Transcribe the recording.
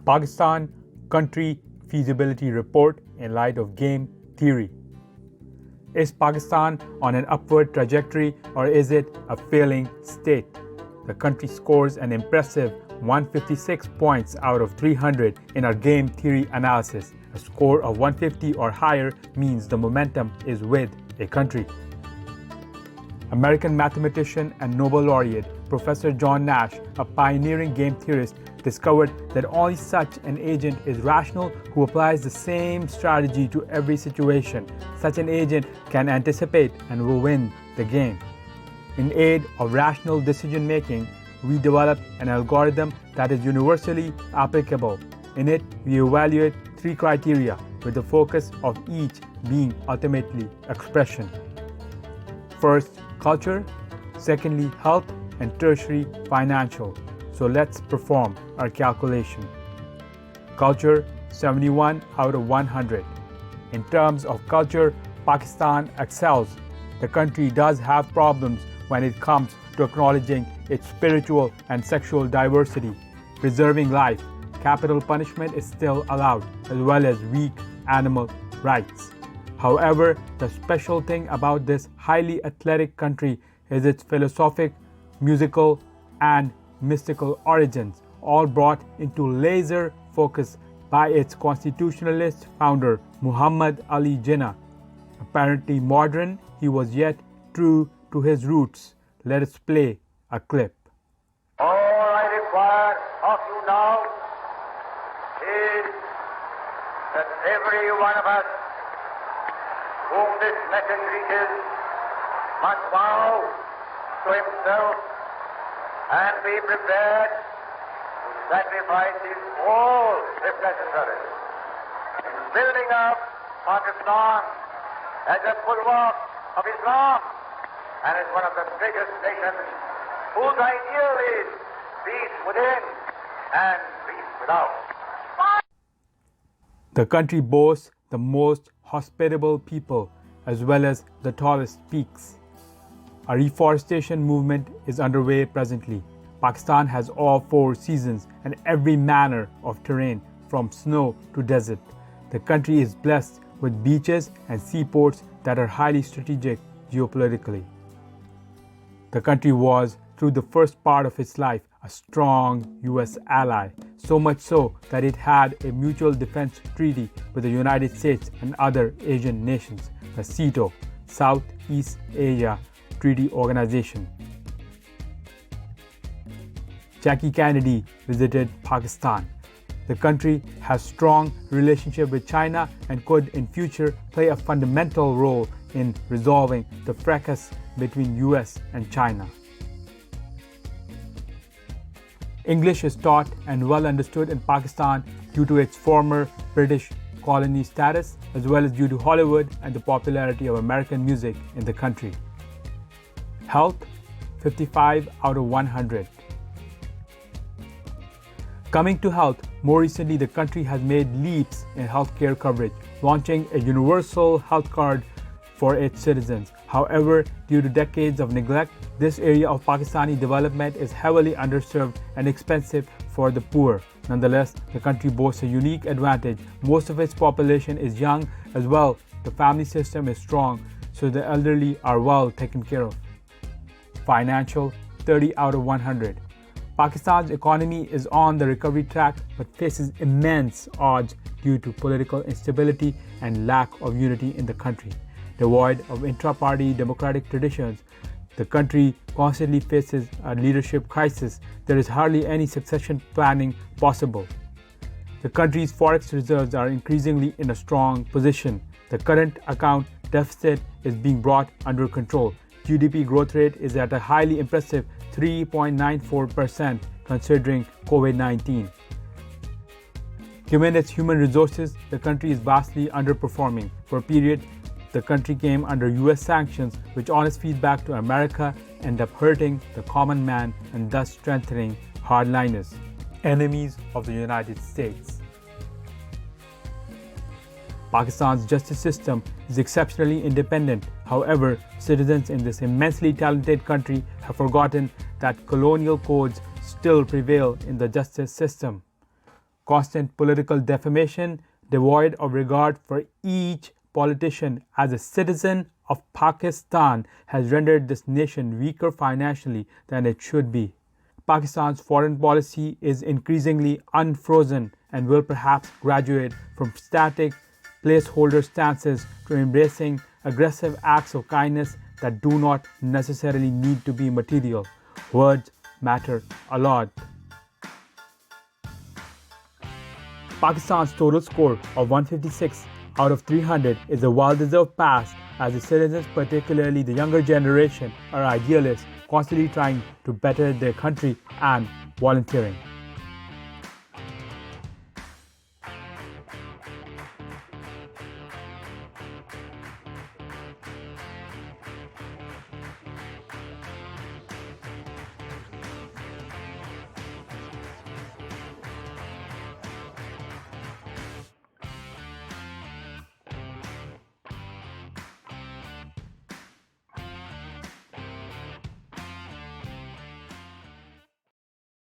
Pakistan Country Feasibility Report in light of game theory. Is Pakistan on an upward trajectory or is it a failing state? The country scores an impressive 156 points out of 300 in our game theory analysis. A score of 150 or higher means the momentum is with a country. American mathematician and Nobel laureate Professor John Nash, a pioneering game theorist, discovered that only such an agent is rational who applies the same strategy to every situation. Such an agent can anticipate and will win the game. In aid of rational decision making, we developed an algorithm that is universally applicable. In it, we evaluate three criteria, with the focus of each being ultimately expression. First, culture. Secondly, health. And tertiary, financial. So let's perform our calculation. Culture, 71 out of 100. In terms of culture, Pakistan excels. The country does have problems when it comes to acknowledging its spiritual and sexual diversity, preserving life. Capital punishment is still allowed, as well as weak animal rights. However, the special thing about this highly athletic country is its philosophic, musical, and mystical origins, all brought into laser focus by its constitutionalist founder, Muhammad Ali Jinnah. Apparently modern, he was yet true to his roots. Let us play a clip. All I require of you now is that every one of us whom this message reaches must vow to himself and be prepared to sacrifice his all if necessary in building up Pakistan as a bulwark of Islam and as one of the greatest nations whose ideal is peace within and peace without. The country boasts the most hospitable people as well as the tallest peaks. A reforestation movement is underway presently. Pakistan has all four seasons and every manner of terrain from snow to desert. The country is blessed with beaches and seaports that are highly strategic geopolitically. The country was, through the first part of its life, a strong U.S. ally, so much so that it had a mutual defense treaty with the United States and other Asian nations, the SEATO, Southeast Asia Treaty Organization. Jackie Kennedy visited Pakistan. The country has strong relationship with China and could in future play a fundamental role in resolving the fracas between US and China. English is taught and well understood in Pakistan due to its former British colony status, as well as due to Hollywood and the popularity of American music in the country. Health, 55 out of 100. Coming to health, more recently the country has made leaps in healthcare coverage, launching a universal health card for its citizens. However, due to decades of neglect, this area of Pakistani development is heavily underserved and expensive for the poor. Nonetheless, the country boasts a unique advantage. Most of its population is young as well. The family system is strong, so the elderly are well taken care of. Financial, 30 out of 100. Pakistan's economy is on the recovery track but faces immense odds due to political instability and lack of unity in the country. Devoid of intra-party democratic traditions, the country constantly faces a leadership crisis. There is hardly any succession planning possible. The country's forex reserves are increasingly in a strong position. The current account deficit is being brought under control. GDP growth rate is at a highly impressive 3.94% considering COVID-19. Given its human resources, the country is vastly underperforming. For a period, the country came under US sanctions, which on its feedback to America end up hurting the common man and thus strengthening hardliners, enemies of the United States. Pakistan's justice system is exceptionally independent. However, citizens in this immensely talented country have forgotten that colonial codes still prevail in the justice system. Constant political defamation, devoid of regard for each politician as a citizen of Pakistan, has rendered this nation weaker financially than it should be. Pakistan's foreign policy is increasingly unfrozen and will perhaps graduate from static placeholder stances to embracing aggressive acts of kindness that do not necessarily need to be material. Words matter a lot. Pakistan's total score of 156 out of 300 is a well-deserved pass, as the citizens, particularly the younger generation, are idealists, constantly trying to better their country and volunteering.